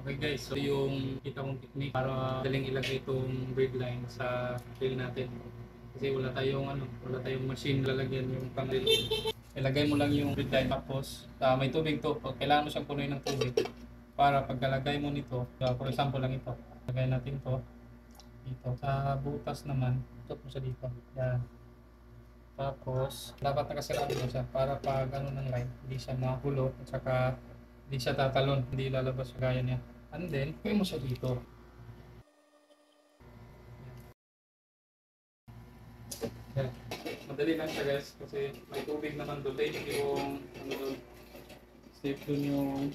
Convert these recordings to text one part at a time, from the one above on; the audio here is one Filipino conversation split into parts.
Okay guys, so yung kita kong technique para daling ilagay itong braid line sa reel natin. Kasi wala tayong machine lalagyan yung pang reel. Ilagay mo lang yung braid line tapos may tubig to. Kailangan mo siyang punuin ng tubig para pagkalagay mo nito, for example lang ito. Lagay natin to dito. Sa butas naman, tutok mo siya dito. Yan. Tapos, dapat nakasirado mo siya para pag ng line, hindi siya mahulo at saka hindi siya tatalon, hindi lalabas yung gaya niya. And then, pwede mo siya dito. Yan. Madali lang siya guys kasi may tubig naman doon. Yung doon. Safe doon yung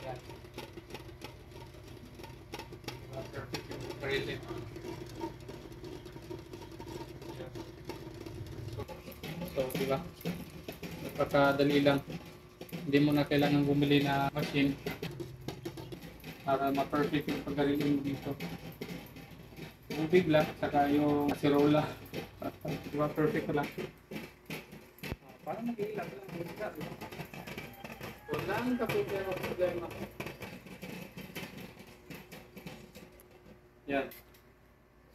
yan. Perfect yung reel. So, diba? Napakadali lang. Hindi mo na kailangan bumili na machine para ma-perfect yung pagkariling mo dito. Tubig lang, saka yung kasirola. Diba? Perfect lang. Para mag-iilang lang. Walang problema. Yan.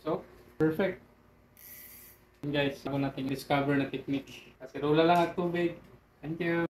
So, perfect. Guys, ako natin discover na technique. Kasirola lang at tubig. Thank you.